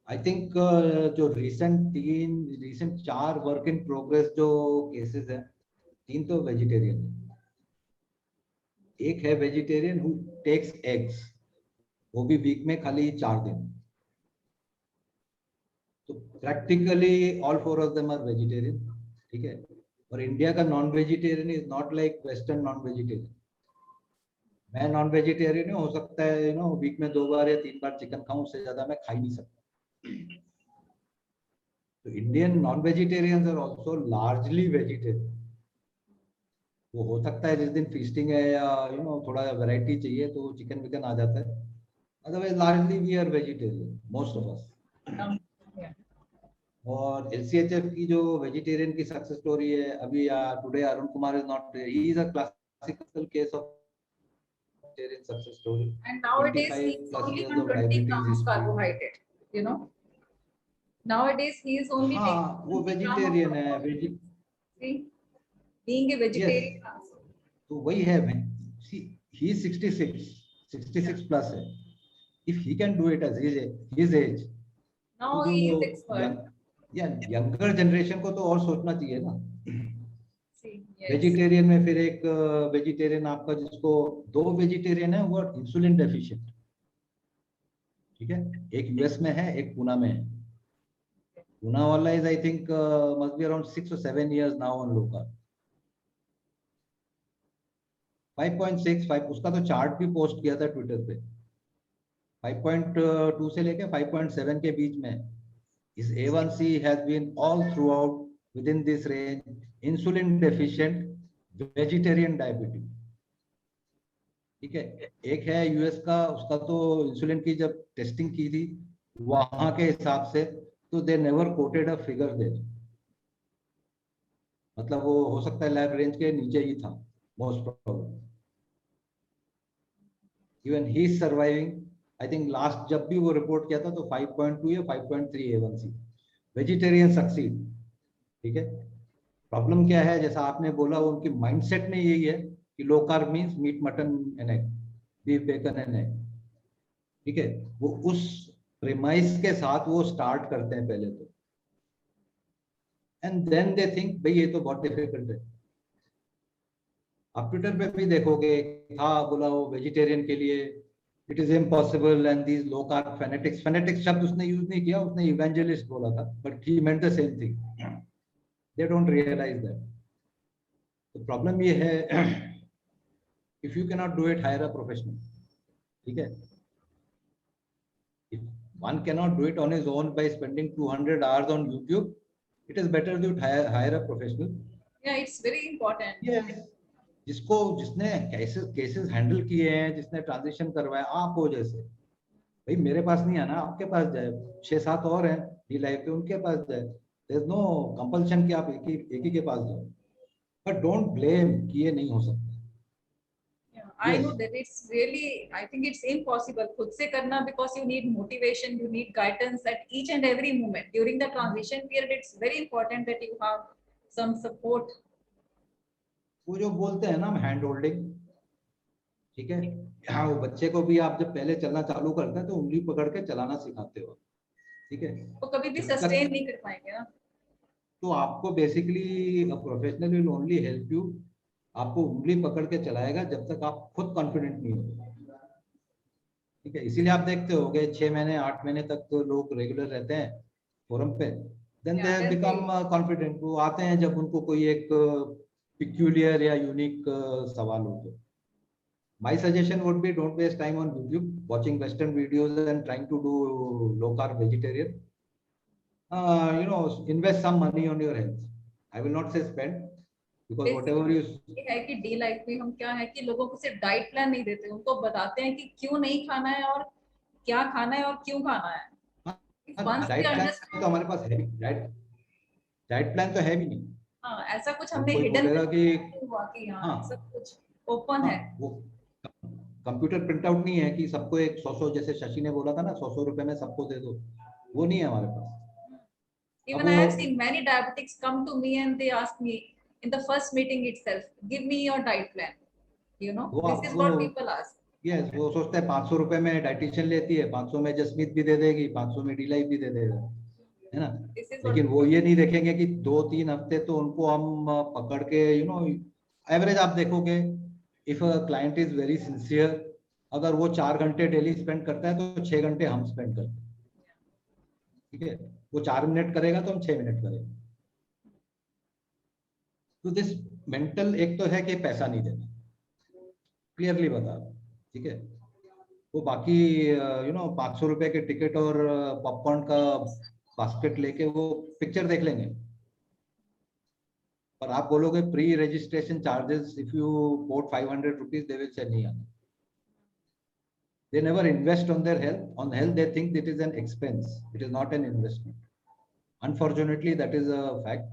आई थिंक जो रिसेंट 4 वर्क इन प्रोग्रेस जो केसेस हैं, 3 तो वेजिटेरियन है. एक है वेजिटेरियन हु टेक्स एग्स, वो भी वीक में खाली 4 दिन. तो practically all 4 of them are vegetarian. ठीक है. और इंडिया का non vegetarian is not like western non vegetarian. मैं नॉन वेजिटेरियन हो सकता है वीक में 2 बार या 3 बार चिकन खाऊं, उससे ज्यादा मैं खा ही नहीं सकता. तो Indian non vegetarians are also largely vegetarian. वो हो सकता है जिस दिन फीस्टिंग है या थोड़ा वैरायटी चाहिए तो चिकन विकन आ जाता है. Otherwise largely we are vegetarian most of us. और LCHF की जो वेजिटेरियन की सक्सेस स्टोरी है अभी, today Arun Kumar is not, he is a classical case of vegetarian success story. And nowadays 25 he's plus only years on of 20 diabetes grams history. carbohydrate, you know. Nowadays he is only हाँ, taking वो 20 gram of vegetarian है. carbohydrate. See, being a Yes. vegetarian also. तो वही है. He is 66 plus है. If he can do it at his age, Now तो he is जो expert. Younger generation को तो और सोचना चाहिए ना. See, yes. वेजिटेरियन में फिर एक वेजिटेरियन आपका, जिसको 2 वेजिटेरियन है, वो इंसुलिन डेफिशिएंट. ठीक है. एक US में है, एक पुणे में है. पुणे वाला is I think must be around 6 or 7 years now on low carb. 5.65 उसका तो चार्ट भी पोस्ट किया था ट्विटर पे. 5.2 से लेके 5.7 के बीच में. His A1C has been all throughout within this range. Insulin deficient vegetarian diabetes. ठीक है. एक है US का, उसका तो इंसुलिन की जब टेस्टिंग की थी वहां के हिसाब से, तो they never quoted a figure there. मतलब वो हो सकता है लैब रेंज के नीचे ही था most probably. Even he is surviving. I think last जब भी वो रिपोर्ट किया था तो 5.2 या 5.3 A1C. Vegetarian succeed. ठीक है. प्रॉब्लम क्या है, जैसा आपने बोला, उनकी माइंडसेट में यही है कि low carb means meat mutton and egg, beef bacon and egg. ठीक है. वो उस प्रेमाइस के साथ वो स्टार्ट करते हैं पहले तो, एंड देन दे थिंक भाई ये तो बहुत डिफिकल्ट है. आप ट्विटर पे भी देखोगे, था बोला वो वेजिटेरियन के लिए it is impossible and these low carb fanatics शब्द उसने यूज नहीं किया, उसने इवेंजलिस्ट बोला था, but he meant the same thing. They don't realise that. तो प्रॉब्लम ये है, if you can not do it, hire a professional. ठीक है. If one cannot do it on his own by spending 200 hours on YouTube, it is better to hire a professional. Yeah, it's very important. Yes. जिसने cases handle किए हैं, जिसने transition करवाया, आप हो जैसे. भाई मेरे पास नहीं आना, आपके पास जाए. 6-7 और हैं डी लाइफ पे, उनके पास जाए. देयर इज नो कंपल्शन कि आप एक ही के पास जाओ. बट डोंट ब्लेम कि ये नहीं हो सकता. Yeah, I know that it's really, I think it's impossible खुद से करना, because you need motivation, you need guidance at each and every moment. During the transition period, it's very important that you have some support. वो जो बोलते हैं ना हम hand holding. ठीक है. हाँ, वो बच्चे को भी आप जब पहले चलना चालू करते हैं तो उंगली पकड़ के चलाना सिखाते हो. ठीक है. वो कभी भी सस्टेन नहीं कर पाएंगे ना. तो आपको basically professional will only help you. आपको उंगली पकड़ के चलाएगा जब तक आप खुद कॉन्फिडेंट नहीं हो. ठीक है. इसीलिए आप देखते होगे 6 महीने 8 महीने तक तो लोग रेगुलर रहते हैं फोरम पे. Then they have become confident. वो आते हैं जब उनको कोई एक peculiar या unique सवाल हो तो my suggestion would be don't waste time on YouTube watching Western videos and trying to do low carb vegetarian. Invest some money on your health. I will not say spend because whatever you ये है कि day life में हम क्या है कि लोगों को सिर्फ डाइट प्लान नहीं देते, उनको बताते हैं कि क्यों नहीं खाना है और क्या खाना है और क्यों खाना है. Once they diet plan understand, तो हमारे पास है नहीं. डाइट प्लान तो है भी नहीं. हाँ ऐसा कुछ अब हमने कोई हिडन बोलेगा कि हुआ कि हाँ हाँ सब कुछ ओपन हाँ है. वो कंप्यूटर प्रिंट आउट नहीं है कि सबको एक 100 जैसे शशि ने बोला था ना 100 रुपए में सबको दे दो, वो नहीं है हमारे पास. अब Even I have seen many diabetics come to me and they ask me in the first meeting itself, give me your diet plan. वो This is what आपको people ask. यस वो सोचते हैं 500 रुपए में डाइटिशियन लेती है, 500 में जसमीत भी दे देगी, 500 में डी लाइफ भी दे देगा, है ना. This is what लेकिन वो ये नहीं देखेंगे कि 2-3 हफ्ते तो उनको हम पकड़ के एवरेज आप देखोगे if a client is very sincere, अगर वो 4 घंटे डेली स्पेंड करता है तो 6 घंटे हम स्पेंड करते हैं. ठीक है, वो 4 मिनट करेगा तो हम 6 मिनट करेंगे. तो दिस मेंटल एक तो है कि पैसा नहीं देना, क्लियरली बता रहा हूं. ठीक है, वो बाकी 500 रुपए के टिकट और पॉपकॉर्न का बास्केट लेके वो पिक्चर देख लेंगे. पर आप बोलोगे pre registration charges if you quote 500 rupees they will say नहीं आना. They never invest on their health. On health, they think it is an expense. It is not an investment. Unfortunately, that is a fact.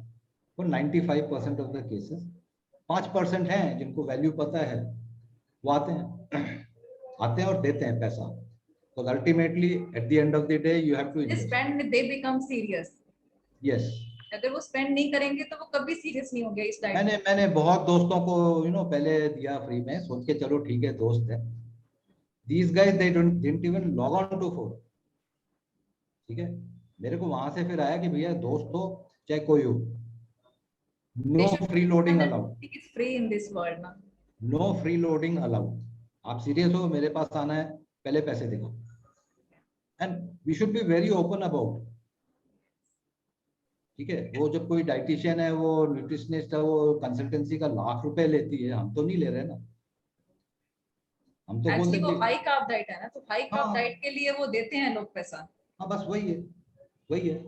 For 95% of the cases, 5% हैं जिनको value पता है, वो आते हैं और देते हैं पैसा. Because ultimately, at the end of the day, you have to They invest. spend, they become serious. Yes. अगर वो स्पेंड नहीं करेंगे तो वो कभी सीरियस नहीं होंगे इस टाइम. मैंने बहुत दोस्तों को पहले दिया फ्री में, सोच के चलो ठीक है दोस्त है. These guys they didn't even log on to phone. ठीक है, मेरे को वहां से फिर आया कि भैया दोस्त हो चाहे कोई हो, no free loading allowed. It's free in this world ना. No free loading allowed. आप सीरियस हो मेरे पास आना है, पहले पैसे देगा. And we should be very open about. ठीक है, वो जब कोई डाइटिशियन है, वो न्यूट्रिशनिस्ट है, वो कंसल्टेंसी का लाख रुपए लेती है, हम तो नहीं ले रहे ना. हम तो बोलते Actually वो हैं हाई कार्ब डाइट है ना, तो हाई कार्ब हाँ डाइट के लिए वो देते हैं लोग पैसा. हाँ बस वही है.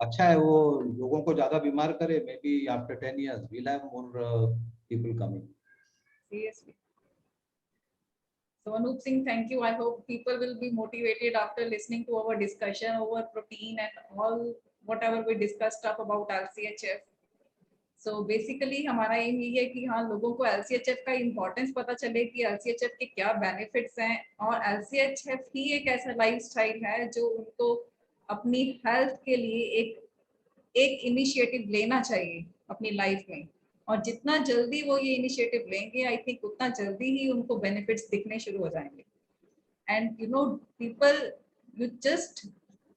अच्छा है वो लोगों को ज्यादा बीमार करे. May be after 10 years we'll have more people coming. Seriously. So Anup Singh, thank you. I hope people will be motivated after listening to our discussion over protein and all whatever we discussed stuff about LCHF. So basically हमारा M यही है कि हाँ लोगों को LCHF का importance पता चले कि LCHF के क्या बेनिफिट्स हैं, और LCHF ही एक ऐसा लाइफस्टाइल है जो उनको अपनी हेल्थ के लिए एक इनिशिएटिव लेना चाहिए अपनी लाइफ में. और जितना जल्दी वो ये इनिशिएटिव लेंगे, आई थिंक उतना जल्दी ही उनको बेनिफिट्स दिखने शुरू हो जाएंगे. And people, you just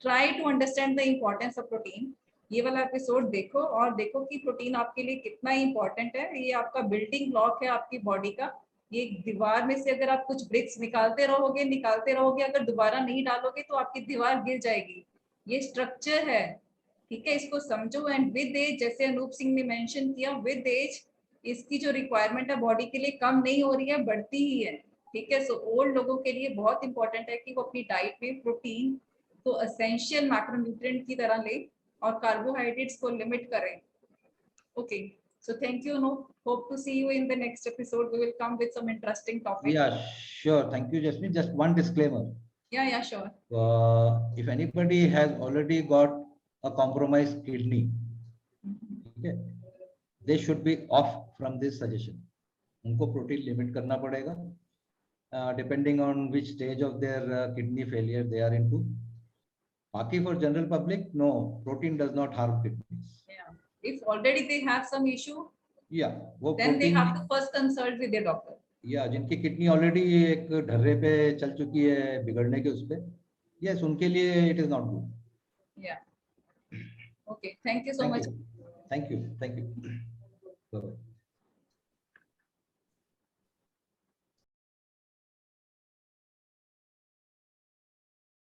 try to understand the importance of protein. ये वाला एपिसोड देखो और देखो कि प्रोटीन आपके लिए कितना इम्पोर्टेंट है. ये आपका बिल्डिंग ब्लॉक है आपकी बॉडी का. ये दीवार में से अगर आप कुछ ब्रिक्स निकालते रहोगे, अगर दोबारा नहीं डालोगे तो आपकी दीवार गिर जाएगी. ये स्ट्रक्चर है, ठीक है, इसको समझो. एंड विद एज, जैसे अनूप सिंह ने मेंशन किया, विद एज इसकी जो रिक्वायरमेंट है बॉडी के लिए कम नहीं हो रही है, बढ़ती ही है. ठीक है, सो ओल्ड लोगों के लिए बहुत इंपॉर्टेंट है कि वो अपनी डाइट में प्रोटीन को एसेंशियल मैक्रोन्यूट्रिएंट की तरह ले और कार्बोहाइड्रेट्स को लिमिट करें. Okay, so thank you, Anup. Hope to see you in the next episode. We will come with some interesting topic. Yeah, sure. Thank you, Jasmine. Just one disclaimer. Yeah, sure. If anybody has already got a compromised kidney, okay, they should be off from this suggestion. उनको protein limit करना पड़ेगा, depending on which stage of their kidney failure they are into. बाकी for general public, no, protein does not harm kidneys. Yeah. If already they have some issue, Yeah, वो then they protein, have to first consult with their doctor. या जिनकी kidney already एक ढर्रे पे चल चुकी है बिगड़ने के उस पे, यस उनके लिए it is not good. Yeah. Okay, thank you so much. Thank you.